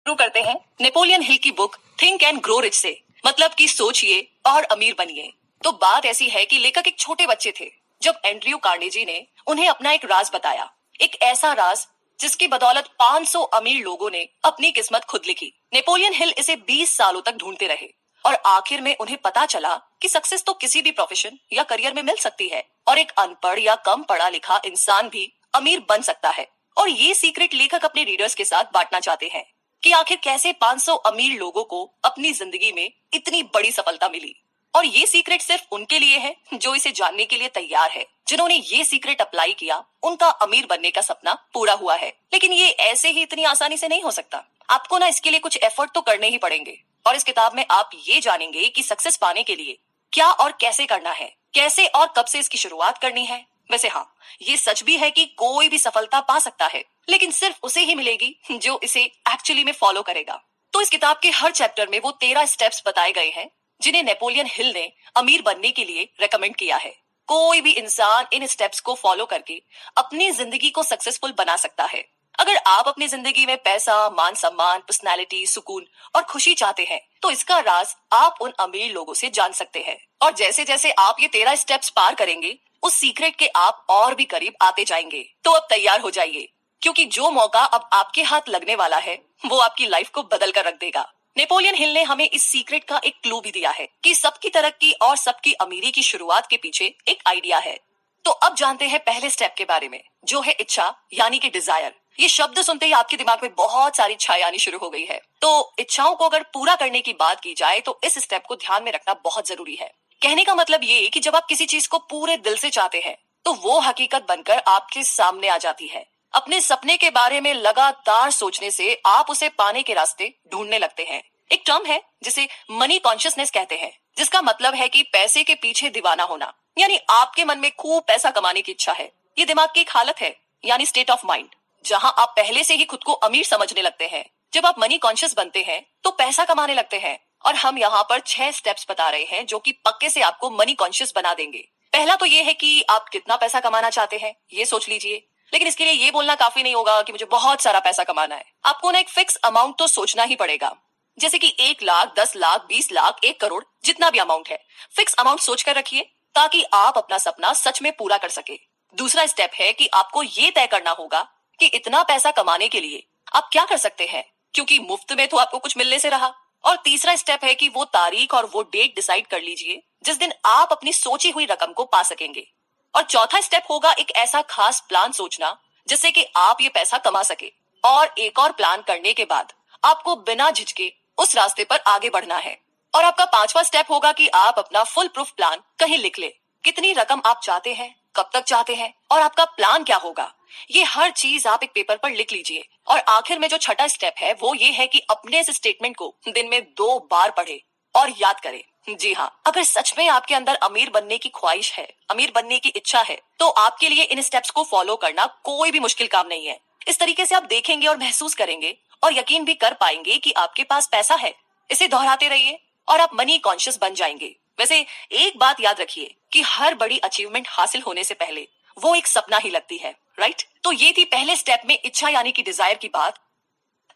शुरू करते हैं नेपोलियन हिल की book think and grow rich से, मतलब कि सोचिए और अमीर बनिए। तो बात ऐसी है कि लेखक एक छोटे बच्चे थे जब एंड्रयू कार्नेजी ने उन्हें अपना एक राज बताया, एक ऐसा राज जिसकी बदौलत 500 अमीर लोगों ने अपनी किस्मत खुद लिखी। नेपोलियन हिल इसे 20 सालों तक ढूंढते रहे और आखिर में उन्हें पता चला कि सक्सेस तो किसी भी प्रोफेशन या करियर में मिल सकती है और एक अनपढ़ या कम पढ़ा लिखा इंसान भी अमीर बन सकता है। और ये सीक्रेट लेखक अपने रीडर्स के साथ बांटना चाहते हैं कि आखिर कैसे 500 अमीर लोगों को अपनी जिंदगी में इतनी बड़ी सफलता मिली। और ये सीक्रेट सिर्फ उनके लिए है जो इसे जानने के लिए तैयार है। जिन्होंने ये सीक्रेट अप्लाई किया उनका अमीर बनने का सपना पूरा हुआ है। लेकिन ये ऐसे ही इतनी आसानी से नहीं हो सकता। आपको ना इसके लिए कुछ एफर्ट तो करने ही पड़ेंगे। और इस किताब में आप ये जानेंगे कि सक्सेस पाने के लिए क्या और कैसे करना है, कैसे और कब से इसकी शुरुआत करनी है। वैसे हाँ, ये सच भी है कि कोई भी सफलता पा सकता है, लेकिन सिर्फ उसे ही मिलेगी जो इसे एक्चुअली में फॉलो करेगा। तो इस किताब के हर चैप्टर में वो 13 स्टेप्स बताए गए हैं जिन्हें नेपोलियन हिल ने अमीर बनने के लिए रेकमेंड किया है। कोई भी इंसान इन स्टेप्स को फॉलो करके अपनी जिंदगी को सक्सेसफुल बना सकता है। अगर आप अपनी जिंदगी में पैसा, मान सम्मान, पर्सनैलिटी, सुकून और खुशी चाहते हैं तो इसका राज आप उन अमीर लोगों से जान सकते हैं। और जैसे जैसे आप ये 13 स्टेप्स पार करेंगे उस सीक्रेट के आप और भी करीब आते जाएंगे। तो अब तैयार हो जाइए, क्योंकि जो मौका अब आपके हाथ लगने वाला है वो आपकी लाइफ को बदल कर रख देगा। नेपोलियन हिल ने हमें इस सीक्रेट का एक क्लू भी दिया है कि सबकी तरक्की और सबकी अमीरी की शुरुआत के पीछे एक आइडिया है। तो अब जानते हैं पहले स्टेप के बारे में, जो है इच्छा, यानी कि डिजायर। ये शब्द सुनते ही आपके दिमाग में बहुत सारी इच्छाएं आनी शुरू हो गई है। तो इच्छाओं को अगर पूरा करने की बात की जाए तो इस स्टेप को ध्यान में रखना बहुत जरूरी है। कहने का मतलब ये कि जब आप किसी चीज को पूरे दिल से चाहते हैं तो वो हकीकत बनकर आपके सामने आ जाती है। अपने सपने के बारे में लगातार सोचने से आप उसे पाने के रास्ते ढूंढने लगते हैं। एक टर्म है जिसे मनी कॉन्शियसनेस कहते हैं, जिसका मतलब है कि पैसे के पीछे दीवाना होना। यानी आपके मन में खूब पैसा कमाने की इच्छा है। ये दिमाग की एक हालत है, यानी स्टेट ऑफ माइंड, जहां आप पहले से ही खुद को अमीर समझने लगते हैं। जब आप मनी कॉन्शियस बनते हैं तो पैसा कमाने लगते हैं। और हम यहाँ पर 6 स्टेप्स बता रहे हैं जो कि पक्के से आपको मनी कॉन्शियस बना देंगे। पहला तो ये है कि आप कितना पैसा कमाना चाहते हैं, ये सोच लीजिए। लेकिन इसके लिए ये बोलना काफी नहीं होगा कि मुझे बहुत सारा पैसा कमाना है। आपको ना एक फिक्स अमाउंट तो सोचना ही पड़ेगा, जैसे कि 1 लाख, 10 लाख, 20 लाख, 1 करोड़, जितना भी अमाउंट है। फिक्स अमाउंट सोच कर रखिए ताकि आप अपना सपना सच में पूरा कर सके। दूसरा स्टेप है कि आपको ये तय करना होगा कि इतना पैसा कमाने के लिए आप क्या कर सकते हैं, क्योंकि मुफ्त में तो आपको कुछ मिलने से रहा। और तीसरा स्टेप है कि वो तारीख और वो डेट डिसाइड कर लीजिए जिस दिन आप अपनी सोची हुई रकम को पा सकेंगे। और चौथा स्टेप होगा एक ऐसा खास प्लान सोचना जिससे कि आप ये पैसा कमा सके। और एक और प्लान करने के बाद आपको बिना झिझके उस रास्ते पर आगे बढ़ना है। और आपका 5वां स्टेप होगा कि आप अपना फुल प्रूफ प्लान कहीं लिख ले। कितनी रकम आप चाहते हैं, कब तक चाहते हैं और आपका प्लान क्या होगा, ये हर चीज आप एक पेपर पर लिख लीजिए। और आखिर में जो छठा स्टेप है वो ये है कि अपने इस स्टेटमेंट को दिन में 2 बार पढ़े और याद करें। जी हाँ, अगर सच में आपके अंदर अमीर बनने की ख्वाहिश है, अमीर बनने की इच्छा है, तो आपके लिए इन स्टेप्स को फॉलो करना कोई भी मुश्किल काम नहीं है। इस तरीके से आप देखेंगे और महसूस करेंगे और यकीन भी कर पाएंगे कि आपके पास पैसा है। इसे दोहराते रहिए और आप मनी कॉन्शियस बन जाएंगे। वैसे एक बात याद रखिए कि हर बड़ी अचीवमेंट हासिल होने से पहले वो एक सपना ही लगती है, राइट? तो ये थी पहले स्टेप में इच्छा यानी कि डिजायर की बात।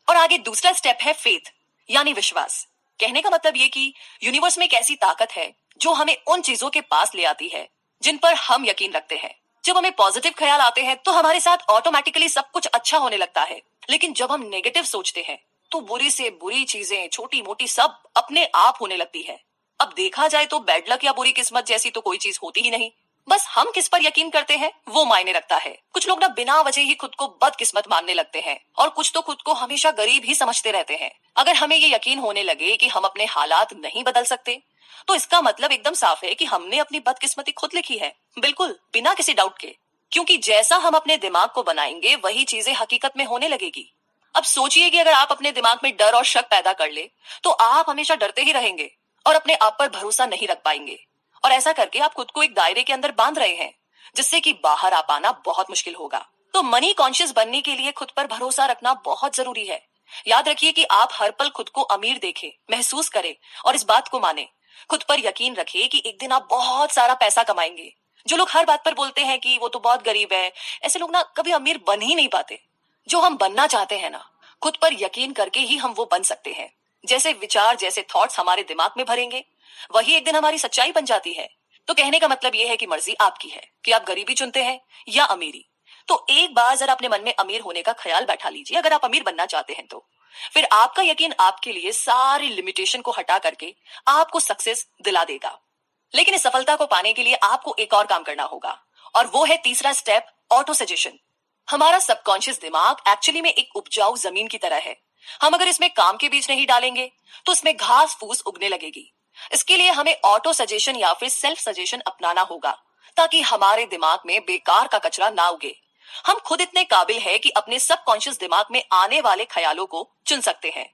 और आगे दूसरा स्टेप है फेथ, यानी विश्वास। कहने का मतलब ये कि यूनिवर्स में एक ऐसी ताकत है जो हमें उन चीजों के पास ले आती है जिन पर हम यकीन रखते हैं। जब हमें पॉजिटिव ख्याल आते हैं तो हमारे साथ ऑटोमेटिकली सब कुछ अच्छा होने लगता है। लेकिन जब हम नेगेटिव सोचते हैं तो बुरी से बुरी चीजें, छोटी मोटी, सब अपने आप होने लगती है। अब देखा जाए तो बैड लक या बुरी किस्मत जैसी तो कोई चीज होती ही नहीं। बस हम किस पर यकीन करते हैं वो मायने रखता है। कुछ लोग ना बिना वजह ही खुद को बदकिस्मत मानने लगते हैं और कुछ तो खुद को हमेशा गरीब ही समझते रहते हैं। अगर हमें ये यकीन होने लगे कि हम अपने हालात नहीं बदल सकते तो इसका मतलब एकदम साफ है कि हमने अपनी बदकिस्मती खुद लिखी है, बिल्कुल बिना किसी डाउट के। क्योंकि जैसा हम अपने दिमाग को बनाएंगे वही चीजें हकीकत में होने लगेगी। अब सोचिए कि अगर आप अपने दिमाग में डर और शक पैदा कर ले तो आप हमेशा डरते ही रहेंगे और अपने आप पर भरोसा नहीं रख पाएंगे। और ऐसा करके आप खुद को एक दायरे के अंदर बांध रहे हैं जिससे कि बाहर आ पाना बहुत मुश्किल होगा। तो मनी कॉन्शियस बनने के लिए खुद पर भरोसा रखना बहुत जरूरी है। याद रखिए कि आप हर पल खुद को अमीर देखें, महसूस करें और इस बात को माने। खुद पर यकीन रखिए कि एक दिन आप बहुत सारा पैसा कमाएंगे। जो लोग हर बात पर बोलते हैं कि वो तो बहुत गरीब है, ऐसे लोग ना कभी अमीर बन ही नहीं पाते। जो हम बनना चाहते हैं ना, खुद पर यकीन करके ही हम वो बन सकते हैं। जैसे विचार, जैसे थॉट्स हमारे दिमाग में भरेंगे, वही एक दिन हमारी सच्चाई बन जाती है। तो कहने का मतलब ये है कि मर्जी आपकी है कि आप गरीबी चुनते हैं या अमीरी। तो एक बार जरा अपने मन में अमीर होने का ख्याल बैठा लीजिए, अगर आप अमीर बनना चाहते हैं तो। फिर आपका यकीन आपके लिए सारी लिमिटेशन को हटा करके आपको सक्सेस दिला देगा। लेकिन इस सफलता को पाने के लिए आपको एक और काम करना होगा, और वो है तीसरा स्टेप, ऑटो सजेशन। हमारा सबकॉन्शियस दिमाग एक्चुअली में एक उपजाऊ जमीन की तरह है। हम अगर इसमें काम के बीज नहीं डालेंगे तो इसमें घास फूस उगने लगेगी। इसके लिए हमें ऑटो सजेशन या फिर सेल्फ सजेशन अपनाना होगा, ताकि हमारे दिमाग में बेकार का कचरा ना उगे। हम खुद इतने काबिल है कि अपने सबकॉन्शियस दिमाग में आने वाले ख्यालों को चुन सकते हैं।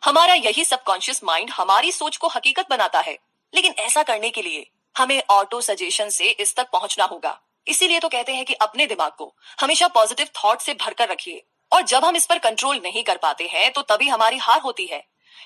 हमारा यही सबकॉन्शियस माइंड हमारी सोच को हकीकत बनाता है। लेकिन ऐसा करने के लिए हमें ऑटो सजेशन से इस तक पहुंचना होगा। इसीलिए तो कहते हैं कि अपने दिमाग को हमेशा पॉजिटिव थॉट से भरकर रखिए, और जब हम इस पर कंट्रोल नहीं कर पाते हैं तो तभी हमारी हार होती है।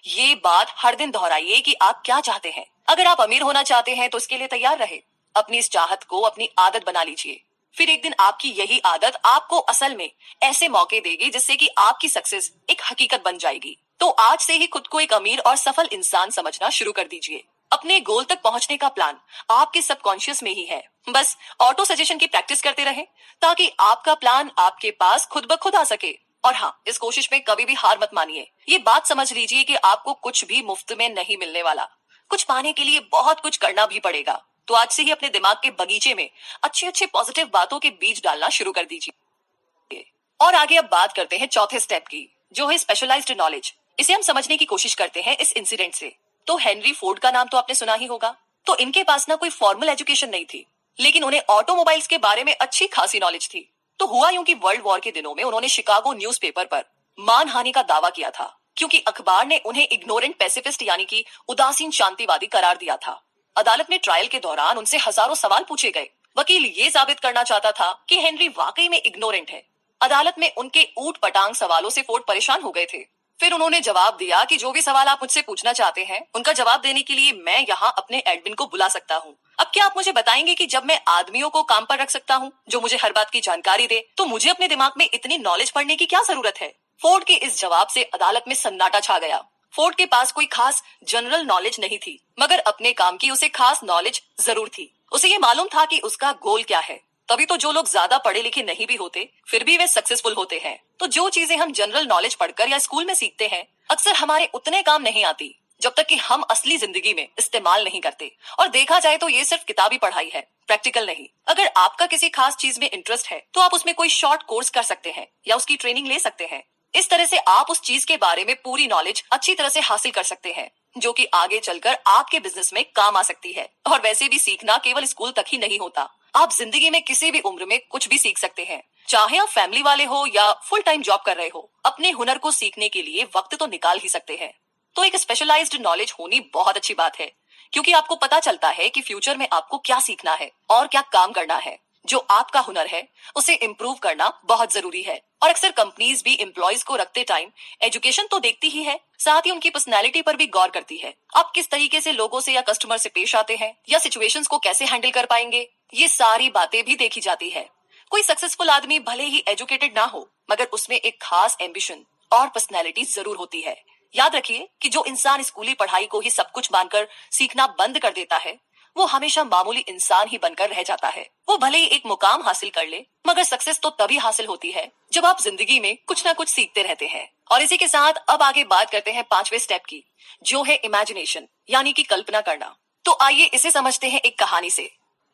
ये बात हर दिन दोहराइए कि आप क्या चाहते हैं। अगर आप अमीर होना चाहते हैं तो इसके लिए तैयार रहे। अपनी इस चाहत को अपनी आदत बना लीजिए। फिर एक दिन आपकी यही आदत आपको असल में ऐसे मौके देगी जिससे कि आपकी सक्सेस एक हकीकत बन जाएगी। तो आज से ही खुद को एक अमीर और सफल इंसान समझना शुरू कर दीजिए। अपने गोल तक पहुंचने का प्लान आपके सबकॉन्शियस में ही है। बस ऑटो सजेशन की प्रैक्टिस करते रहें, ताकि आपका प्लान आपके पास खुद ब खुद आ सके। और हाँ, इस कोशिश में कभी भी हार मत मानिए। ये बात समझ लीजिए कि आपको कुछ भी मुफ्त में नहीं मिलने वाला। कुछ पाने के लिए बहुत कुछ करना भी पड़ेगा। तो आज से ही अपने दिमाग के बगीचे में अच्छे अच्छे पॉजिटिव बातों के बीज डालना शुरू कर दीजिए। और आगे अब बात करते हैं चौथे स्टेप की, जो है स्पेशलाइज्ड नॉलेज। इसे हम समझने की कोशिश करते हैं इस इंसिडेंट से। तो हेनरी फोर्ड का नाम तो आपने सुना ही होगा। तो इनके पास ना कोई फॉर्मल एजुकेशन नहीं थी, लेकिन उन्हें ऑटोमोबाइल्स के बारे में अच्छी खासी नॉलेज थी। तो हुआ यूं कि वर्ल्ड वॉर के दिनों में उन्होंने शिकागो न्यूज़पेपर पर मानहानि का दावा किया था, क्योंकि अखबार ने उन्हें इग्नोरेंट पैसिफिस्ट यानी कि उदासीन शांतिवादी करार दिया था। अदालत में ट्रायल के दौरान उनसे हजारों सवाल पूछे गए। वकील ये साबित करना चाहता था कि हेनरी वाकई में इग्नोरेंट है। अदालत में उनके ऊट पटांग सवालों से फोर्ड परेशान हो गए थे। फिर उन्होंने जवाब दिया कि जो भी सवाल आप मुझसे पूछना चाहते हैं, उनका जवाब देने के लिए मैं यहाँ अपने एडमिन को बुला सकता हूँ। अब क्या आप मुझे बताएंगे कि जब मैं आदमियों को काम पर रख सकता हूँ जो मुझे हर बात की जानकारी दे, तो मुझे अपने दिमाग में इतनी नॉलेज पढ़ने की क्या जरूरत है? फोर्ड के इस जवाब से अदालत में सन्नाटा छा गया। फोर्ड के पास कोई खास जनरल नॉलेज नहीं थी, मगर अपने काम की उसे खास नॉलेज जरूर थी। उसे ये मालूम था कि उसका गोल क्या है। तभी तो जो लोग ज्यादा पढ़े लिखे नहीं भी होते, फिर भी वे सक्सेसफुल होते हैं। तो जो चीजें हम जनरल नॉलेज पढ़कर या स्कूल में सीखते हैं, अक्सर हमारे उतने काम नहीं आती जब तक कि हम असली जिंदगी में इस्तेमाल नहीं करते। और देखा जाए तो ये सिर्फ किताबी पढ़ाई है, प्रैक्टिकल नहीं। अगर आपका किसी खास चीज में इंटरेस्ट है तो आप उसमें कोई शॉर्ट कोर्स कर सकते हैं या उसकी ट्रेनिंग ले सकते हैं। इस तरह से आप उस चीज के बारे में पूरी नॉलेज अच्छी तरह से हासिल कर सकते हैं, जो कि आगे चलकर आपके बिजनेस में काम आ सकती है। और वैसे भी सीखना केवल स्कूल तक ही नहीं होता। आप जिंदगी में किसी भी उम्र में कुछ भी सीख सकते हैं, चाहे आप फैमिली वाले हो या फुल टाइम जॉब कर रहे हो। अपने हुनर को सीखने के लिए वक्त तो निकाल ही सकते हैं। तो एक स्पेशलाइज्ड नॉलेज होनी बहुत अच्छी बात है, क्योंकि आपको पता चलता है कि फ्यूचर में आपको क्या सीखना है और क्या काम करना है। जो आपका हुनर है उसे इम्प्रूव करना बहुत जरूरी है। और अक्सर कंपनीज भी एम्प्लॉयज को रखते टाइम एजुकेशन तो देखती ही है, साथ ही उनकी पर्सनैलिटी पर भी गौर करती है। आप किस तरीके से लोगों से या कस्टमर से पेश आते हैं या सिचुएशंस को कैसे हैंडल कर पाएंगे, ये सारी बातें भी देखी जाती है। कोई सक्सेसफुल आदमी भले ही एजुकेटेड ना हो, मगर उसमें एक खास एम्बिशन और पर्सनैलिटी जरूर होती है। याद रखिए कि जो इंसान स्कूली पढ़ाई को ही सब कुछ मानकर सीखना बंद कर देता है, वो हमेशा मामूली इंसान ही बनकर रह जाता है। वो भले ही एक मुकाम हासिल कर ले, मगर सक्सेस तो तभी हासिल होती है जब आप जिंदगी में कुछ ना कुछ सीखते रहते हैं। और इसी के साथ अब आगे बात करते हैं पांचवे स्टेप की, जो है इमेजिनेशन यानी कि कल्पना करना। तो आइए इसे समझते हैं एक कहानी से।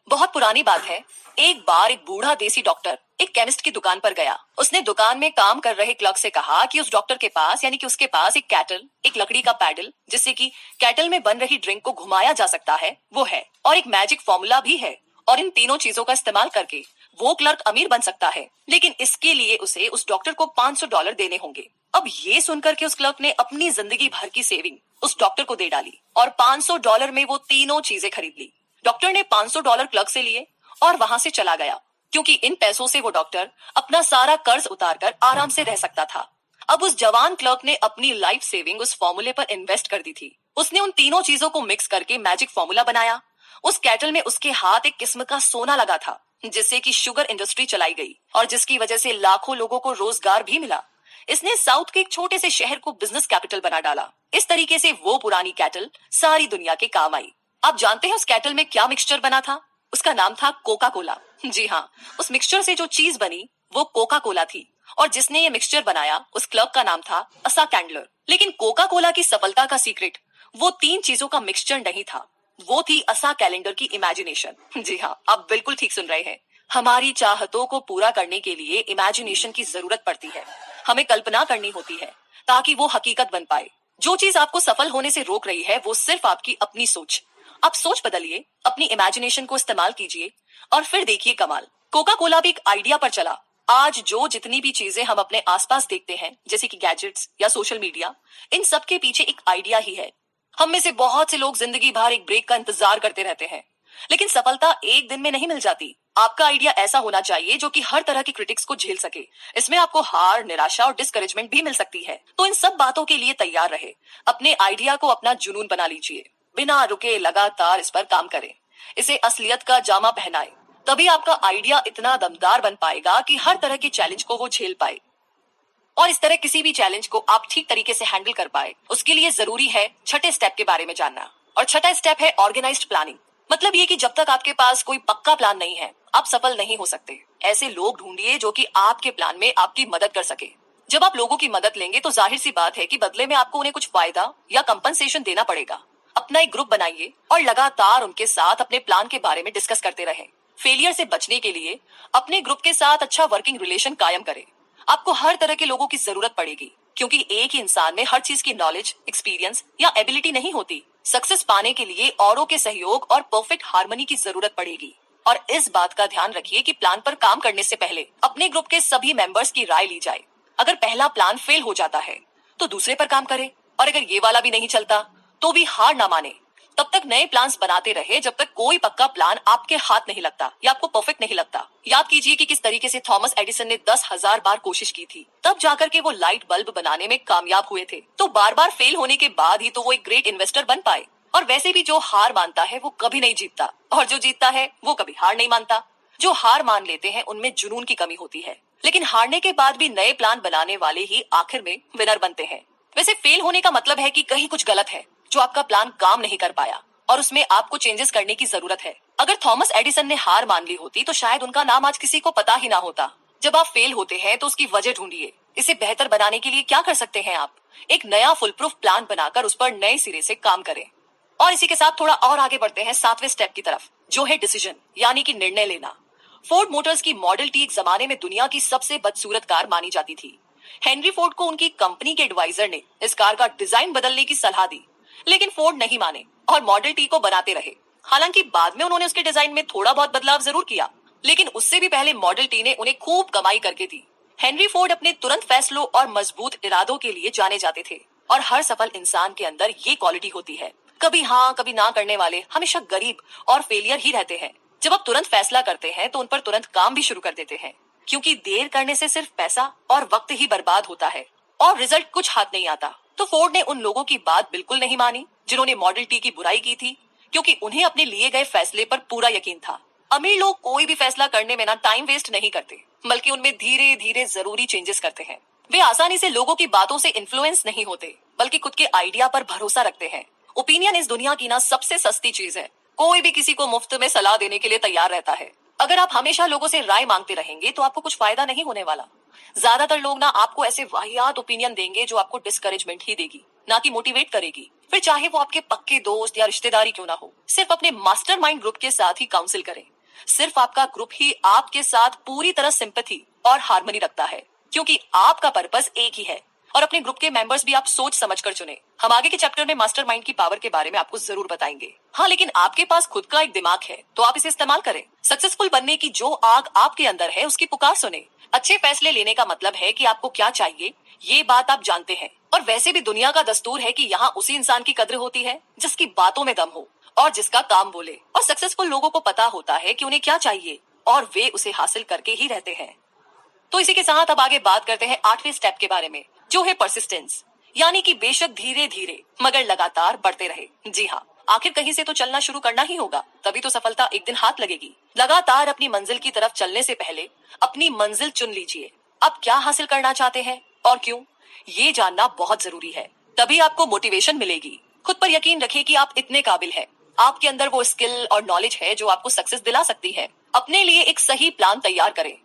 बहुत पुरानी बात है। एक बार एक बूढ़ा देसी डॉक्टर एक केमिस्ट की दुकान पर गया। उसने दुकान में काम कर रहे क्लर्क से कहा कि उस डॉक्टर के पास यानी कि उसके पास एक कैटल, एक लकड़ी का पैडल जिससे कि कैटल में बन रही ड्रिंक को घुमाया जा सकता है, वो है, और एक मैजिक फॉर्मूला भी है। और इन तीनों चीजों का इस्तेमाल करके वो क्लर्क अमीर बन सकता है, लेकिन इसके लिए उसे उस डॉक्टर को $500 देने होंगे। अब ये सुनकर के उस क्लर्क ने अपनी जिंदगी भर की सेविंग उस डॉक्टर को दे डाली और $500 में वो तीनों चीजें खरीद ली। डॉक्टर ने $500 क्लर्क से लिए और वहां से चला गया, क्योंकि इन पैसों से वो डॉक्टर अपना सारा कर्ज उतारकर आराम से रह सकता था। अब उस जवान क्लर्क ने अपनी लाइफ सेविंग उस फॉर्मूले पर इन्वेस्ट कर दी थी। उसने उन तीनों चीजों को मिक्स करके मैजिक फॉर्मूला बनाया। उस कैटल में उसके हाथ एक किस्म का सोना लगा था, जिससे कि शुगर इंडस्ट्री चलाई गई और जिसकी वजह से लाखों लोगों को रोजगार भी मिला। इसने साउथ के एक छोटे से शहर को बिजनेस कैपिटल बना डाला। इस तरीके से वो पुरानी कैटल सारी दुनिया के काम आई। आप जानते हैं उस कैटल में क्या मिक्सचर बना था? उसका नाम था कोका कोला। जी हाँ, उस मिक्सचर से जो चीज बनी वो कोका कोला थी, और जिसने ये मिक्सचर बनाया उस क्लब का नाम था असा कैंडलर। लेकिन कोका कोला की सफलता का सीक्रेट वो 3 चीजों का मिक्सचर नहीं था, वो थी असा कैलेंडर की इमेजिनेशन। जी हाँ, आप बिल्कुल ठीक सुन रहे हैं। हमारी चाहतों को पूरा करने के लिए इमेजिनेशन की जरूरत पड़ती है। हमें कल्पना करनी होती है ताकि वो हकीकत बन पाए। जो चीज आपको सफल होने से रोक रही है वो सिर्फ आपकी अपनी सोच। आप सोच बदलिए, अपनी इमेजिनेशन को इस्तेमाल कीजिए और फिर देखिए कमाल। कोका कोला भी एक आइडिया पर चला। आज जो जितनी भी चीजें हम अपने आसपास देखते हैं, जैसे कि गैजेट्स या सोशल मीडिया, इन सब के पीछे एक आइडिया ही है। हम में से बहुत से लोग जिंदगी भर एक ब्रेक का इंतजार करते रहते हैं, लेकिन सफलता एक दिन में नहीं मिल जाती। आपका आइडिया ऐसा होना चाहिए जो कि हर तरह की क्रिटिक्स को झेल सके। इसमें आपको हार, निराशा और डिस्करेजमेंट भी मिल सकती है। तो इन सब बातों के लिए तैयार रहे। अपने आइडिया को अपना जुनून बना लीजिए। बिना रुके लगातार इस पर काम करें। इसे असलियत का जामा पहनाए। तभी आपका आइडिया इतना दमदार बन पाएगा कि हर तरह के चैलेंज को वो झेल पाए। और इस तरह किसी भी चैलेंज को आप ठीक तरीके से हैंडल कर पाए, उसके लिए जरूरी है छठे स्टेप के बारे में जानना। और छठा स्टेप है ऑर्गेनाइज्ड प्लानिंग। मतलब ये कि जब तक आपके पास कोई पक्का प्लान नहीं है, आप सफल नहीं हो सकते। ऐसे लोग ढूंढिए जो कि आपके प्लान में आपकी मदद कर सके। जब आप लोगों की मदद लेंगे तो जाहिर सी बात है कि बदले में आपको उन्हें कुछ फायदा या कंपनसेशन देना पड़ेगा। अपना एक ग्रुप बनाइए और लगातार उनके साथ अपने प्लान के बारे में डिस्कस करते रहें। फेलियर से बचने के लिए अपने ग्रुप के साथ अच्छा वर्किंग रिलेशन कायम करें। आपको हर तरह के लोगों की जरूरत पड़ेगी, क्योंकि एक ही इंसान में हर चीज की नॉलेज, एक्सपीरियंस या एबिलिटी नहीं होती। सक्सेस पाने के लिए औरों के सहयोग और परफेक्ट हार्मनी की जरूरत पड़ेगी। और इस बात का ध्यान रखिए कि प्लान पर काम करने से पहले अपने ग्रुप के सभी मेंबर्स की राय ली जाए। अगर पहला प्लान फेल हो जाता है तो दूसरे पर काम करें, और अगर ये वाला भी नहीं चलता तो भी हार ना माने। तब तक नए प्लान्स बनाते रहे जब तक कोई पक्का प्लान आपके हाथ नहीं लगता या आपको परफेक्ट नहीं लगता। याद कीजिए कि किस तरीके से थॉमस एडिसन ने 10,000 बार कोशिश की थी, तब जाकर के वो लाइट बल्ब बनाने में कामयाब हुए थे। तो बार बार फेल होने के बाद ही तो वो एक ग्रेट इन्वेस्टर बन पाए। और वैसे भी जो हार मानता है वो कभी नहीं जीतता, और जो जीतता है वो कभी हार नहीं मानता। जो हार मान लेते हैं उनमें जुनून की कमी होती है, लेकिन हारने के बाद भी नए प्लान बनाने वाले ही आखिर में विनर बनते हैं। वैसे फेल होने का मतलब है कि कहीं कुछ गलत है, जो आपका प्लान काम नहीं कर पाया और उसमें आपको चेंजेस करने की जरूरत है। अगर थॉमस एडिसन ने हार मान ली होती तो शायद उनका नाम आज किसी को पता ही ना होता। जब आप फेल होते हैं तो उसकी वजह ढूंढिए। इसे बेहतर बनाने के लिए क्या कर सकते हैं आप? एक नया फुल प्रूफ प्लान बनाकर उस पर नए सिरे से काम करें। और इसी के साथ थोड़ा और आगे बढ़ते हैं 7वें स्टेप की तरफ, जो है डिसीजन, यानी कि निर्णय लेना। फोर्ड मोटर्स की मॉडल टी एक जमाने में दुनिया की सबसे बदसूरत कार मानी जाती थी। हेनरी फोर्ड को उनकी कंपनी के एडवाइजर ने इस कार का डिजाइन बदलने की सलाह दी, लेकिन फोर्ड नहीं माने और मॉडल टी को बनाते रहे। हालांकि बाद में उन्होंने उसके डिजाइन में थोड़ा बहुत बदलाव जरूर किया, लेकिन उससे भी पहले मॉडल टी ने उन्हें खूब कमाई करके दी। हेनरी फोर्ड अपने तुरंत फैसलों और मजबूत इरादों के लिए जाने जाते थे, और हर सफल इंसान के अंदर ये क्वालिटी होती है। कभी हाँ कभी ना करने वाले हमेशा गरीब और फेलियर ही रहते हैं। जब आप तुरंत फैसला करते हैं तो उन पर तुरंत काम भी शुरू कर देते हैं, क्योंकि देर करने से सिर्फ पैसा और वक्त ही बर्बाद होता है और रिजल्ट कुछ हाथ नहीं आता। तो फोर्ड ने उन लोगों की बात बिल्कुल नहीं मानी जिन्होंने मॉडल टी की बुराई की थी, क्योंकि उन्हें अपने लिए गए फैसले पर पूरा यकीन था। अमीर लोग कोई भी फैसला करने में ना टाइम वेस्ट नहीं करते, बल्कि उनमें धीरे धीरे जरूरी चेंजेस करते हैं। वे आसानी से लोगों की बातों से इन्फ्लुएंस नहीं होते, बल्कि खुद के आइडिया पर भरोसा रखते हैं। ओपिनियन इस दुनिया की ना सबसे सस्ती चीज है। कोई भी किसी को मुफ्त में सलाह देने के लिए तैयार रहता है। अगर आप हमेशा लोगों से राय मांगते रहेंगे तो आपको कुछ फायदा नहीं होने वाला। ज्यादातर लोग ना आपको ऐसे वाहियात ओपिनियन देंगे जो आपको डिस्करेजमेंट ही देगी, ना कि मोटिवेट करेगी। फिर चाहे वो आपके पक्के दोस्त या रिश्तेदारी क्यों ना हो, सिर्फ अपने मास्टरमाइंड ग्रुप के साथ ही काउंसिल करें। सिर्फ आपका ग्रुप ही आपके साथ पूरी तरह सिंपैथी और हार्मनी रखता है, क्योंकि आपका पर्पस एक ही है। और अपने ग्रुप के मेंबर्स भी आप सोच समझकर चुने। हम आगे के चैप्टर में मास्टरमाइंड की पावर के बारे में आपको जरूर बताएंगे। हाँ, लेकिन आपके पास खुद का एक दिमाग है तो आप इसे इस्तेमाल करें। सक्सेसफुल बनने की जो आग आपके अंदर है उसकी पुकार सुने। अच्छे फैसले लेने का मतलब है कि आपको क्या चाहिए ये बात आप जानते हैं। और वैसे भी दुनिया का दस्तूर है कि यहाँ उसी इंसान की कद्र होती है जिसकी बातों में दम हो और जिसका काम बोले। और सक्सेसफुल लोगों को पता होता है कि उन्हें क्या चाहिए और वे उसे हासिल करके ही रहते हैं। तो इसी के साथ अब आगे बात करते हैं 8वें स्टेप के बारे में, जो है परसिस्टेंस, यानी कि बेशक धीरे धीरे मगर लगातार बढ़ते रहे। जी हाँ, आखिर कहीं से तो चलना शुरू करना ही होगा, तभी तो सफलता एक दिन हाथ लगेगी। लगातार अपनी मंजिल की तरफ चलने से पहले अपनी मंजिल चुन लीजिए। आप क्या हासिल करना चाहते हैं, और क्यों, ये जानना बहुत जरूरी है। तभी आपको मोटिवेशन मिलेगी। खुद पर यकीन रखें कि आप इतने काबिल हैं। आपके अंदर वो स्किल और नॉलेज है जो आपको सक्सेस दिला सकती है। अपने लिए एक सही प्लान तैयार करें।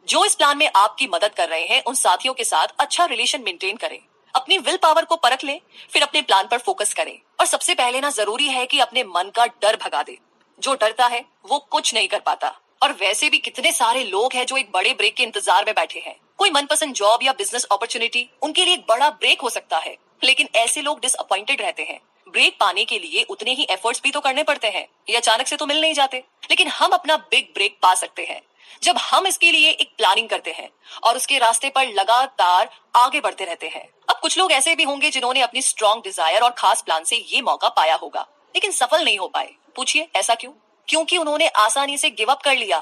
जो इस प्लान में आपकी मदद कर रहे हैं उन साथियों के साथ अच्छा रिलेशन मेंटेन करें। अपनी विल पावर को परख लें, फिर अपने प्लान पर फोकस करें। और सबसे पहले ना जरूरी है कि अपने मन का डर भगा दे। जो डरता है वो कुछ नहीं कर पाता। और वैसे भी कितने सारे लोग हैं जो एक बड़े ब्रेक के इंतजार में बैठे हैं। कोई मनपसंद जॉब या बिजनेस अपॉर्चुनिटी उनके लिए एक बड़ा ब्रेक हो सकता है, लेकिन ऐसे लोग डिसअपॉइंटेड रहते हैं। ब्रेक पाने के लिए उतने ही एफर्ट्स भी तो करने पड़ते हैं, ये अचानक से तो मिल नहीं जाते। लेकिन हम अपना बिग ब्रेक पा सकते हैं जब हम इसके लिए एक प्लानिंग करते हैं और उसके रास्ते पर लगातार आगे बढ़ते रहते हैं। अब कुछ लोग ऐसे भी होंगे जिन्होंने अपनी स्ट्रॉन्ग डिजायर और खास प्लान से ये मौका पाया होगा, लेकिन सफल नहीं हो पाए। पूछिए ऐसा क्यों? क्योंकि उन्होंने आसानी से गिव अप कर लिया।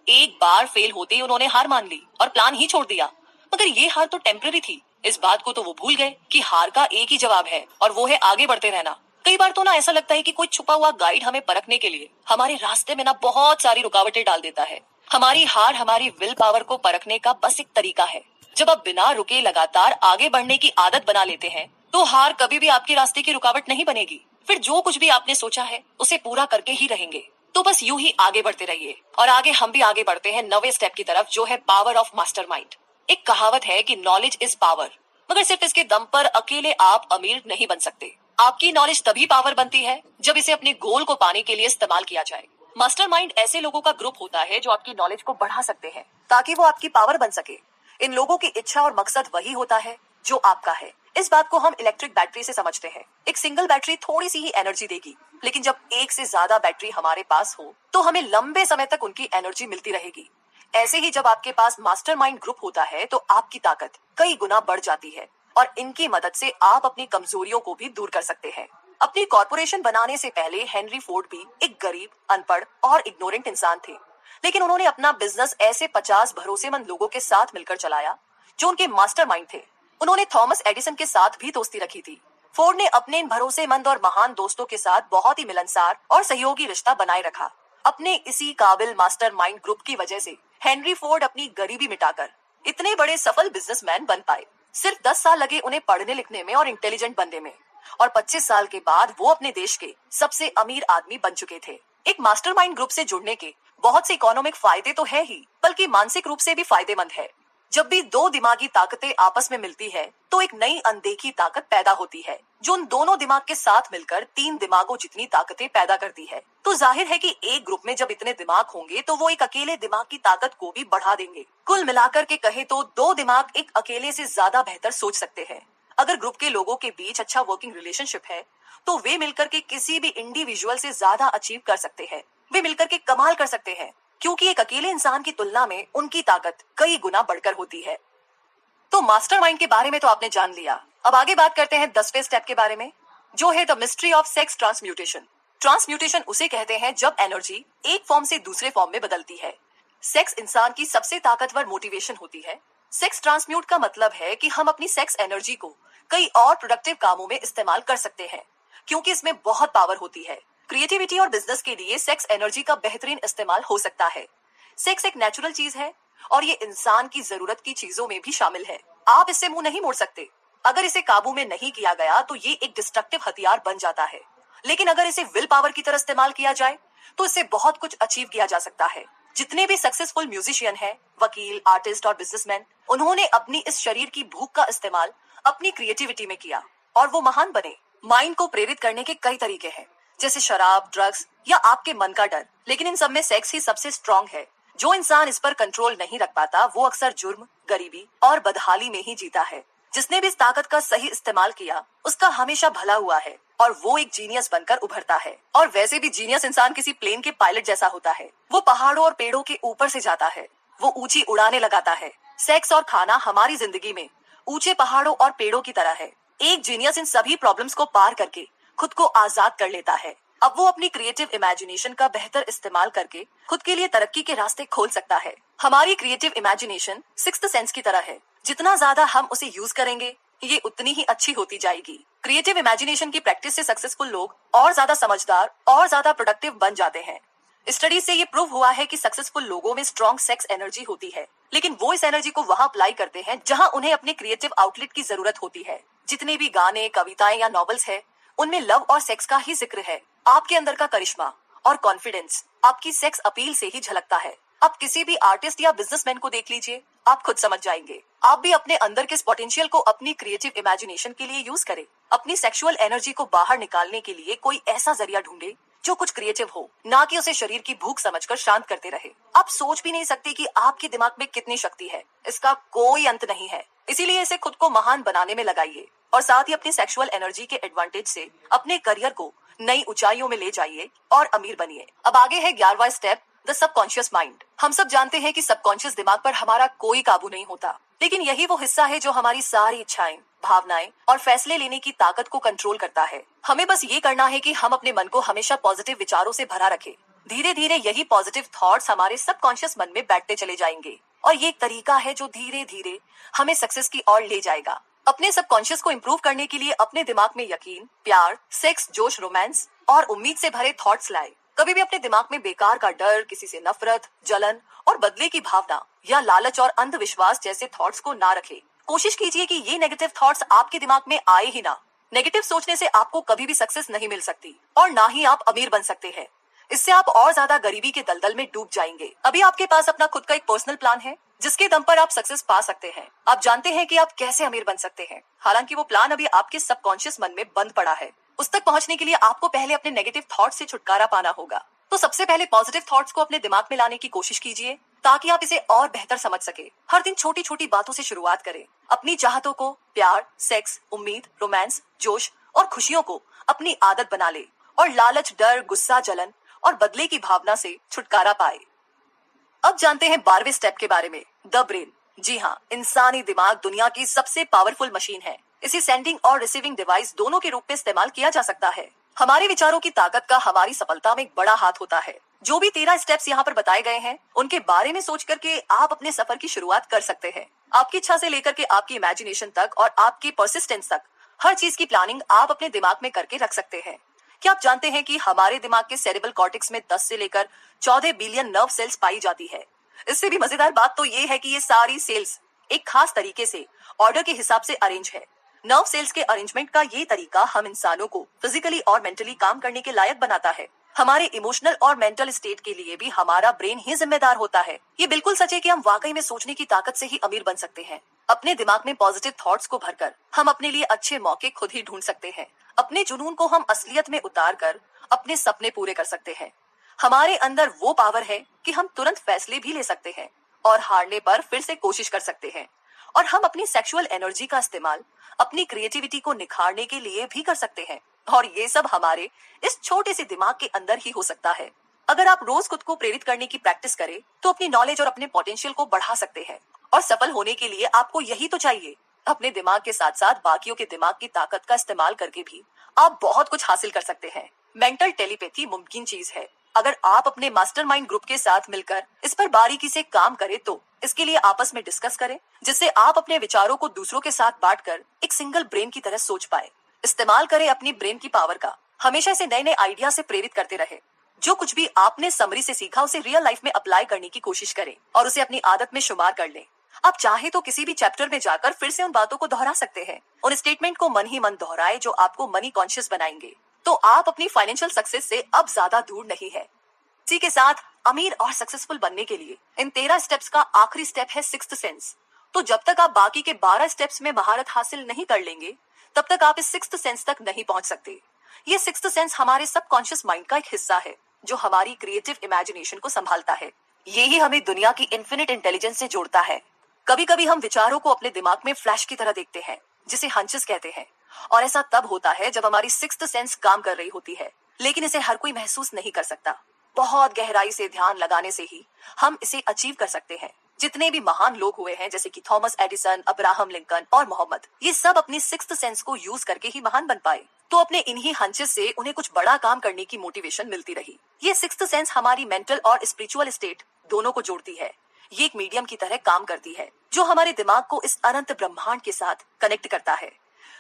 एक बार फेल होते ही उन्होंने हार मान ली और प्लान ही छोड़ दिया। मगर ये हार तो टेम्पररी थी। इस बात को तो वो भूल गए कि हार का एक ही जवाब है और वो है आगे बढ़ते रहना। कई बार तो ना ऐसा लगता है कि कोई छुपा हुआ गाइड हमें परखने के लिए हमारे रास्ते में ना बहुत सारी रुकावटें डाल देता है। हमारी हार हमारी विल पावर को परखने का बस एक तरीका है। जब आप बिना रुके लगातार आगे बढ़ने की आदत बना लेते हैं तो हार कभी भी आपके रास्ते की रुकावट नहीं बनेगी। फिर जो कुछ भी आपने सोचा है उसे पूरा करके ही रहेंगे। तो बस यूं ही आगे बढ़ते रहिए। और आगे हम भी आगे बढ़ते हैं नवे स्टेप की तरफ, जो है पावर ऑफ मास्टरमाइंड। एक कहावत है कि नॉलेज इज पावर, मगर सिर्फ इसके दम पर अकेले आप अमीर नहीं बन सकते। आपकी नॉलेज तभी पावर बनती है जब इसे अपने गोल को पाने के लिए इस्तेमाल किया जाए। मास्टरमाइंड ऐसे लोगों का ग्रुप होता है जो आपकी नॉलेज को बढ़ा सकते हैं ताकि वो आपकी पावर बन सके। इन लोगों की इच्छा और मकसद वही होता है जो आपका है। इस बात को हम इलेक्ट्रिक बैटरी से समझते हैं। एक सिंगल बैटरी थोड़ी सी ही एनर्जी देगी, लेकिन जब एक से ज्यादा बैटरी हमारे पास हो तो हमें लंबे समय तक उनकी एनर्जी मिलती रहेगी। ऐसे ही जब आपके पास मास्टरमाइंड ग्रुप होता है तो आपकी ताकत कई गुना बढ़ जाती है और इनकी मदद से आप अपनी कमजोरियों को भी दूर कर सकते हैं। अपनी कॉर्पोरेशन बनाने से पहले हेनरी फोर्ड भी एक गरीब, अनपढ़ और इग्नोरेंट इंसान थे, लेकिन उन्होंने अपना बिजनेस ऐसे 50 भरोसेमंद लोगों के साथ मिलकर चलाया जो उनके मास्टरमाइंड थे। उन्होंने थॉमस एडिसन के साथ भी दोस्ती रखी थी। फोर्ड ने अपने इन भरोसेमंद और महान दोस्तों के साथ बहुत ही मिलनसार और सहयोगी रिश्ता बनाए रखा। अपने इसी काबिल मास्टरमाइंड ग्रुप की वजह से हेनरी फोर्ड अपनी गरीबी मिटाकर इतने बड़े सफल बिजनेसमैन बन पाए। सिर्फ 10 साल लगे उन्हें पढ़ने लिखने में और इंटेलिजेंट बनने में, और 25 साल के बाद वो अपने देश के सबसे अमीर आदमी बन चुके थे। एक मास्टरमाइंड ग्रुप से जुड़ने के बहुत से इकोनॉमिक फायदे तो है ही, बल्कि मानसिक रूप से भी फायदेमंद है। जब भी दो दिमागी ताकतें आपस में मिलती है तो एक नई अनदेखी ताकत पैदा होती है जो उन दोनों दिमाग के साथ मिलकर 3 दिमागों जितनी ताकतें पैदा करती है। तो जाहिर है कि एक ग्रुप में जब इतने दिमाग होंगे तो वो एक अकेले दिमाग की ताकत को भी बढ़ा देंगे। कुल मिलाकर के कहे तो 2 दिमाग एक अकेले से ज्यादा बेहतर सोच सकते हैं। अगर ग्रुप के लोगों के बीच अच्छा वर्किंग रिलेशनशिप है तो वे मिलकर के किसी भी इंडिविजुअल से ज्यादा अचीव कर सकते हैं। वे मिलकर के कमाल कर सकते हैं, क्योंकि एक अकेले इंसान की तुलना में उनकी ताकत कई गुना बढ़कर होती है। तो मास्टरमाइंड के बारे में तो आपने जान लिया। अब आगे बात करते हैं 10वें स्टेप के बारे में, जो है the mystery of sex transmutation. Transmutation उसे कहते हैं जब एनर्जी एक फॉर्म से दूसरे फॉर्म में बदलती है। सेक्स इंसान की सबसे ताकतवर मोटिवेशन होती है। सेक्स ट्रांसम्यूट का मतलब है कि हम अपनी सेक्स एनर्जी को कई और प्रोडक्टिव कामों में इस्तेमाल कर सकते हैं, क्योंकि इसमें बहुत पावर होती है। क्रिएटिविटी और बिजनेस के लिए सेक्स एनर्जी का बेहतरीन इस्तेमाल हो सकता है। सेक्स एक नेचुरल चीज है और ये इंसान की जरूरत की चीजों में भी शामिल है। आप इससे मुंह नहीं मोड़ सकते। अगर इसे काबू में नहीं किया गया तो ये एक डिस्ट्रक्टिव हथियार बन जाता है, लेकिन अगर इसे विल पावर की तरह इस्तेमाल किया जाए तो इससे बहुत कुछ अचीव किया जा सकता है। जितने भी सक्सेसफुल म्यूजिशियन हैं, वकील, आर्टिस्ट और बिजनेसमैन, उन्होंने अपनी इस शरीर की भूख का इस्तेमाल अपनी क्रिएटिविटी में किया और वो महान बने। माइंड को प्रेरित करने के कई तरीके हैं, जैसे शराब, ड्रग्स या आपके मन का डर, लेकिन इन सब में सेक्स ही सबसे स्ट्रॉन्ग है। जो इंसान इस पर कंट्रोल नहीं रख पाता वो अक्सर जुर्म, गरीबी और बदहाली में ही जीता है। जिसने भी इस ताकत का सही इस्तेमाल किया उसका हमेशा भला हुआ है और वो एक जीनियस बनकर उभरता है। और वैसे भी जीनियस इंसान किसी प्लेन के पायलट जैसा होता है। वो पहाड़ों और पेड़ों के ऊपर से जाता है, वो ऊंची उड़ाने लगाता है। सेक्स और खाना हमारी जिंदगी में ऊंचे पहाड़ों और पेड़ों की तरह है। एक जीनियस इन सभी प्रॉब्लम्स को पार करके खुद को आजाद कर लेता है। अब वो अपनी क्रिएटिव इमेजिनेशन का बेहतर इस्तेमाल करके खुद के लिए तरक्की के रास्ते खोल सकता है। हमारी क्रिएटिव इमेजिनेशन सिक्स्थ सेंस की तरह है। जितना ज्यादा हम उसे यूज करेंगे ये उतनी ही अच्छी होती जाएगी। क्रिएटिव इमेजिनेशन की प्रैक्टिस से सक्सेसफुल लोग और ज्यादा समझदार और ज्यादा प्रोडक्टिव बन जाते हैं। स्टडी से ये प्रूव हुआ है कि सक्सेसफुल लोगों में स्ट्रॉन्ग सेक्स एनर्जी होती है, लेकिन वो इस एनर्जी को वहां अप्लाई करते हैं जहां उन्हें अपने क्रिएटिव आउटलेट की जरूरत होती है। जितने भी गाने, कविताएं या नॉवेल्स है, उनमें लव और सेक्स का ही जिक्र है। आपके अंदर का करिश्मा और कॉन्फिडेंस आपकी सेक्स अपील से ही झलकता है। आप किसी भी आर्टिस्ट या बिजनेसमैन को देख लीजिए, आप खुद समझ जाएंगे। आप भी अपने अंदर के इस पोटेंशियल को अपनी क्रिएटिव इमेजिनेशन के लिए यूज करें। अपनी सेक्सुअल एनर्जी को बाहर निकालने के लिए कोई ऐसा जरिया ढूंढे जो कुछ क्रिएटिव हो, ना कि उसे शरीर की भूख समझकर शांत करते रहे। आप सोच भी नहीं सकते कि आपके दिमाग में कितनी शक्ति है, इसका कोई अंत नहीं है। इसीलिए इसे खुद को महान बनाने में लगाइए और साथ ही अपनी सेक्सुअल एनर्जी के एडवांटेज से अपने करियर को नई ऊंचाइयों में ले जाइए और अमीर बनिए। अब आगे है 11वां स्टेप, द सबकॉन्शियस माइंड। हम सब जानते हैं कि सबकॉन्शियस दिमाग पर हमारा कोई काबू नहीं होता, लेकिन यही वो हिस्सा है जो हमारी सारी इच्छाएं, भावनाएं और फैसले लेने की ताकत को कंट्रोल करता है। हमें बस ये करना है कि हम अपने मन को हमेशा पॉजिटिव विचारों से भरा रखें। धीरे धीरे यही पॉजिटिव थॉट्स हमारे सबकॉन्शियस मन में बैठते चले जाएंगे और ये एक तरीका है जो धीरे धीरे हमें सक्सेस की ओर ले जाएगा। अपने सबकॉन्शियस को इम्प्रूव करने के लिए अपने दिमाग में यकीन, प्यार, सेक्स, जोश, रोमांस और उम्मीद से भरे थॉट्स लाए। कभी भी अपने दिमाग में बेकार का डर, किसी से नफरत, जलन और बदले की भावना या लालच और अंधविश्वास जैसे थॉट्स को ना रखें। कोशिश कीजिए कि ये नेगेटिव थॉट्स आपके दिमाग में आए ही ना। नेगेटिव सोचने से आपको कभी भी सक्सेस नहीं मिल सकती और ना ही आप अमीर बन सकते हैं। इससे आप और ज्यादा गरीबी के दलदल में डूब जाएंगे। अभी आपके पास अपना खुद का एक पर्सनल प्लान है जिसके दम पर आप सक्सेस पा सकते हैं। आप जानते हैं कि आप कैसे अमीर बन सकते हैं, हालांकि वो प्लान अभी आपके सबकॉन्शियस मन में बंद पड़ा है। उस तक पहुंचने के लिए आपको पहले अपने नेगेटिव थॉट्स से छुटकारा पाना होगा। तो सबसे पहले पॉजिटिव थॉट्स को अपने दिमाग में लाने की कोशिश कीजिए ताकि आप इसे और बेहतर समझ सके। हर दिन छोटी छोटी बातों से शुरुआत करें। अपनी चाहतों को, प्यार, सेक्स, उम्मीद, रोमांस, जोश और खुशियों को अपनी आदत बना ले और लालच, डर, गुस्सा, जलन और बदले की भावना से छुटकारा पाए। अब जानते हैं 12वें स्टेप के बारे में, द ब्रेन। जी हाँ, इंसानी दिमाग दुनिया की सबसे पावरफुल मशीन है। इसे सेंडिंग और रिसीविंग डिवाइस दोनों के रूप में इस्तेमाल किया जा सकता है। हमारे विचारों की ताकत का हमारी सफलता में एक बड़ा हाथ होता है। जो भी 13 स्टेप्स यहाँ पर बताए गए हैं, उनके बारे में सोच करके आप अपने सफर की शुरुआत कर सकते हैं। आपकी इच्छा से लेकर के आपकी इमेजिनेशन तक और आपकी परसिस्टेंस तक हर चीज की प्लानिंग आप अपने दिमाग में करके रख सकते हैं। क्या आप जानते हैं कि हमारे दिमाग के सेरेब्रल कॉर्टेक्स में 10 से लेकर 14 बिलियन नर्व सेल्स पाई जाती है। इससे भी मजेदार बात तो ये है कि ये सारी सेल्स एक खास तरीके से ऑर्डर के हिसाब से अरेंज है। नर्व सेल्स के अरेंजमेंट का ये तरीका हम इंसानों को फिजिकली और मेंटली काम करने के लायक बनाता है। हमारे इमोशनल और मेंटल स्टेट के लिए भी हमारा ब्रेन ही जिम्मेदार होता है। ये बिल्कुल सच है कि हम वाकई में सोचने की ताकत से ही अमीर बन सकते हैं। अपने दिमाग में पॉजिटिव थॉट्स को भरकर हम अपने लिए अच्छे मौके खुद ही ढूंढ सकते हैं। अपने जुनून को हम असलियत में उतार कर अपने सपने पूरे कर सकते हैं। हमारे अंदर वो पावर है कि हम तुरंत फैसले भी ले सकते हैं और हारने पर फिर से कोशिश कर सकते हैं। और हम अपनी सेक्सुअल एनर्जी का इस्तेमाल अपनी क्रिएटिविटी को निखारने के लिए भी कर सकते हैं। और ये सब हमारे इस छोटे से दिमाग के अंदर ही हो सकता है। अगर आप रोज खुद को प्रेरित करने की प्रैक्टिस करें तो अपनी नॉलेज और अपने पोटेंशियल को बढ़ा सकते हैं। और सफल होने के लिए आपको यही तो चाहिए। अपने दिमाग के साथ साथ बाकियों के दिमाग की ताकत का इस्तेमाल करके भी आप बहुत कुछ हासिल कर सकते हैं। मेंटल टेलीपैथी मुमकिन चीज है। अगर आप अपने मास्टरमाइंड ग्रुप के साथ मिलकर इस पर बारीकी से काम करें तो इसके लिए आपस में डिस्कस करें, जिससे आप अपने विचारों को दूसरों के साथ बांटकर एक सिंगल ब्रेन की तरह सोच पाए। इस्तेमाल करें अपनी ब्रेन की पावर का। हमेशा इसे नए नए आइडिया से प्रेरित करते रहे। जो कुछ भी आपने समरी से सीखा उसे रियल लाइफ में अप्लाई करने की कोशिश करें और उसे अपनी आदत में शुमार कर लें। आप चाहे तो किसी भी चैप्टर में जाकर फिर से उन बातों को दोहरा सकते हैं। उन स्टेटमेंट को मन ही मन दोहराए जो आपको मनी कॉन्शियस बनाएंगे। तो आप अपनी फाइनेंशियल सक्सेस से अब ज्यादा दूर नहीं है। इसी के साथ अमीर और सक्सेसफुल बनने के लिए इन 13 स्टेप्स का आखिरी स्टेप है सिक्स्थ सेंस। तो जब तक आप बाकी के 12 स्टेप्स में महारत हासिल नहीं कर लेंगे तब तक आप इस सिक्स्थ सेंस तक नहीं पहुंच सकते। ये सिक्स्थ सेंस हमारे सबकॉन्शियस माइंड का एक हिस्सा है जो हमारी क्रिएटिव इमेजिनेशन को संभालता है। ये ही हमें दुनिया की इन्फिनिट इंटेलिजेंस से जोड़ता है। कभी कभी हम विचारों को अपने दिमाग में फ्लैश की तरह देखते हैं, जिसे हंचेस कहते हैं, और ऐसा तब होता है जब हमारी सिक्स्थ सेंस काम कर रही होती है, लेकिन इसे हर कोई महसूस नहीं कर सकता। बहुत गहराई से ध्यान लगाने से ही हम इसे अचीव कर सकते हैं। जितने भी महान लोग हुए हैं जैसे कि थॉमस एडिसन, अब्राहम लिंकन और मोहम्मद, ये सब अपनी सिक्स्थ सेंस को यूज करके ही महान बन पाए। तो अपने इन्हीं हंचेस से उन्हें कुछ बड़ा काम करने की मोटिवेशन मिलती रही। ये सिक्स्थ सेंस हमारी मेंटल और स्पिरिचुअल स्टेट दोनों को जोड़ती है। ये एक मीडियम की तरह काम करती है जो हमारे दिमाग को इस अनंत ब्रह्मांड के साथ कनेक्ट करता है।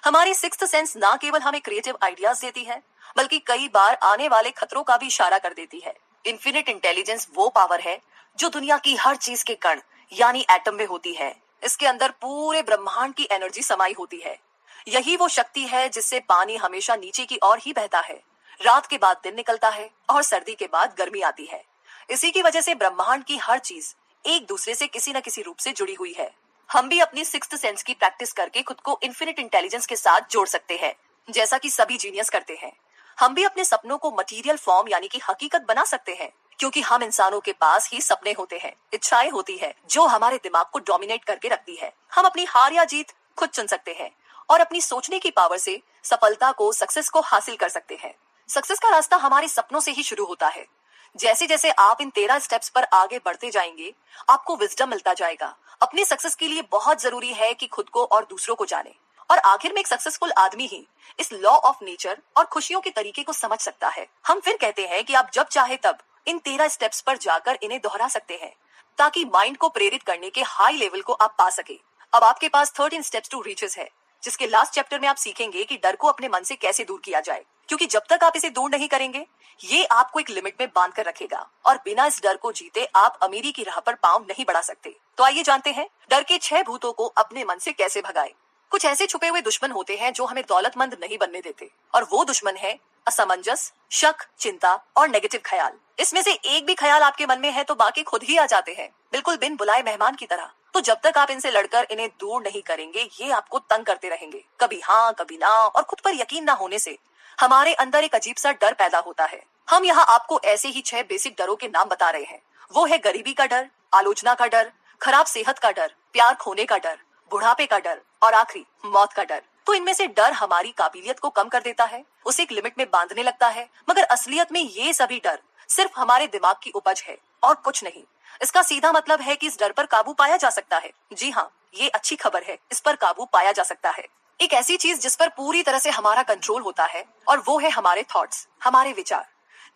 हमारी सिक्स्थ सेंस ना केवल हमें क्रिएटिव आइडियाज देती है बल्कि कई बार आने वाले खतरों का भी इशारा कर देती है। इन्फिनिट इंटेलिजेंस वो पावर है जो दुनिया की हर चीज के कण यानी एटम में होती है। इसके अंदर पूरे ब्रह्मांड की एनर्जी समाई होती है। यही वो शक्ति है जिससे पानी हमेशा नीचे की ओर ही बहता है, रात के बाद दिन निकलता है और सर्दी के बाद गर्मी आती है। इसी की वजह से ब्रह्मांड की हर चीज एक दूसरे से किसी न किसी रूप से जुड़ी हुई है। हम भी अपनी सिक्स्थ सेंस की प्रैक्टिस करके खुद को इन्फिनिट इंटेलिजेंस के साथ जोड़ सकते हैं, जैसा कि सभी जीनियस करते हैं। हम भी अपने सपनों को मटेरियल फॉर्म यानी कि हकीकत बना सकते हैं, क्योंकि हम इंसानों के पास ही सपने होते हैं, इच्छाएं होती है जो हमारे दिमाग को डोमिनेट करके रखती है। हम अपनी हार या जीत खुद चुन सकते हैं और अपनी सोचने की पावर से सफलता को, सक्सेस को हासिल कर सकते हैं। सक्सेस का रास्ता हमारे सपनों से ही शुरू होता है। जैसे जैसे आप इन 13 स्टेप्स पर आगे बढ़ते जाएंगे, आपको विजडम मिलता जाएगा। अपनी सक्सेस के लिए बहुत जरूरी है कि खुद को और दूसरों को जाने। और आखिर में एक सक्सेसफुल आदमी ही इस लॉ ऑफ नेचर और खुशियों के तरीके को समझ सकता है। हम फिर कहते हैं कि आप जब चाहे तब इन 13 स्टेप्स पर जाकर इन्हें दोहरा सकते हैं, ताकि माइंड को प्रेरित करने के हाई लेवल को आप पा सके। अब आपके पास 13 स्टेप्स टू रीचेस है, जिसके लास्ट चैप्टर में आप सीखेंगे कि डर को अपने मन से कैसे दूर किया जाए, क्योंकि जब तक आप इसे दूर नहीं करेंगे, ये आपको एक लिमिट में बांध कर रखेगा और बिना इस डर को जीते आप अमीरी की राह पर पांव नहीं बढ़ा सकते। तो आइए जानते हैं डर के 6 भूतों को अपने मन से कैसे भगाए। कुछ ऐसे छुपे हुए दुश्मन होते हैं जो हमें दौलतमंद नहीं बनने देते, और वो दुश्मन है असमंजस, शक, चिंता और नेगेटिव ख्याल। इसमें से एक भी ख्याल आपके मन में है तो बाकी खुद ही आ जाते हैं, बिल्कुल बिन बुलाए मेहमान की तरह। तो जब तक आप इनसे लड़कर इन्हें दूर नहीं करेंगे, ये आपको तंग करते रहेंगे। कभी हाँ कभी ना, और खुद पर यकीन ना होने से हमारे अंदर एक अजीब सा डर पैदा होता है। हम यहाँ आपको ऐसे ही 6 बेसिक डरों के नाम बता रहे हैं। वो है गरीबी का डर, आलोचना का डर, खराब सेहत का डर, प्यार खोने का डर, बुढ़ापे का डर और आखिरी मौत का डर। तो इनमें से डर हमारी काबिलियत को कम कर देता है, उसे एक लिमिट में बांधने लगता है, मगर असलियत में ये सभी डर सिर्फ हमारे दिमाग की उपज है और कुछ नहीं। इसका सीधा मतलब है कि इस डर पर काबू पाया जा सकता है। जी हाँ, ये अच्छी खबर है, इस पर काबू पाया जा सकता है। एक ऐसी चीज जिस पर पूरी तरह से हमारा कंट्रोल होता है, और वो है हमारे थॉट्स, हमारे विचार।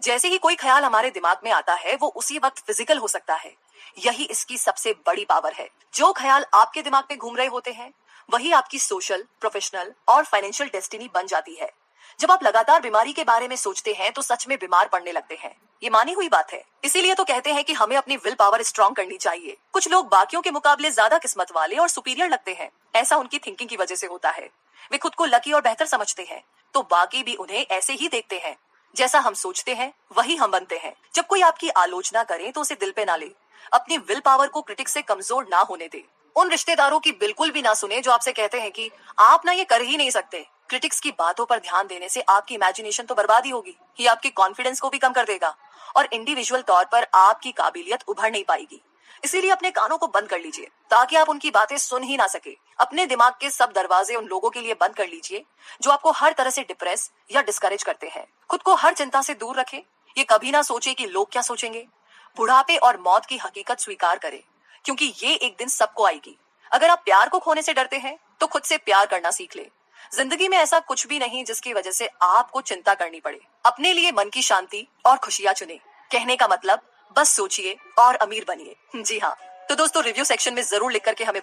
जैसे ही कोई ख्याल हमारे दिमाग में आता है, वो उसी वक्त फिजिकल हो सकता है। यही इसकी सबसे बड़ी पावर है। जो ख्याल आपके दिमाग में घूम रहे होते हैं, वही आपकी सोशल, प्रोफेशनल और फाइनेंशियल डेस्टिनी बन जाती है। जब आप लगातार बीमारी के बारे में सोचते हैं तो सच में बीमार पड़ने लगते हैं। ये मानी हुई बात है। इसीलिए तो कहते हैं कि हमें अपनी विल पावर स्ट्रांग करनी चाहिए। कुछ लोग बाकियों के मुकाबले ज्यादा किस्मत वाले और सुपीरियर लगते हैं। ऐसा उनकी थिंकिंग की वजह से होता है। वे खुद को लकी और बेहतर समझते हैं, तो बाकी भी उन्हें ऐसे ही देखते हैं। जैसा हम सोचते हैं वही हम बनते हैं। जब कोई आपकी आलोचना करे तो उसे दिल पे ना ले। अपनी विल पावर को क्रिटिक्स से कमजोर ना होने दे। उन रिश्तेदारों की बिल्कुल भी ना सुने जो आपसे कहते हैं कि आप ना ये कर ही नहीं सकते। क्रिटिक्स की बातों पर ध्यान देने से आपकी इमेजिनेशन तो बर्बाद ही होगी, ये आपके कॉन्फिडेंस को भी कम कर देगा और इंडिविजुअल तौर पर आपकी काबिलियत उभर नहीं पाएगी। इसीलिए अपने कानों को बंद कर लीजिए, ताकि आप उनकी बातें सुन ही ना सके। अपने दिमाग के सब दरवाजे उन लोगों के लिए बंद कर लीजिए जो आपको हर तरह से डिप्रेस या डिस्करेज करते हैं। खुद को हर चिंता से दूर रखें। ये कभी ना सोचे कि लोग क्या सोचेंगे। बुढ़ापे और मौत की हकीकत स्वीकार करें, क्योंकि ये एक दिन सबको आएगी। अगर आप प्यार को खोने से डरते हैं तो खुद से प्यार करना सीख ले। जिंदगी में ऐसा कुछ भी नहीं जिसकी वजह से आपको चिंता करनी पड़े। अपने लिए मन की शांति और खुशियां चुने। कहने का मतलब, बस सोचिए और अमीर बनिए। जी हाँ, तो दोस्तों रिव्यू सेक्शन में जरूर लिख करके हमें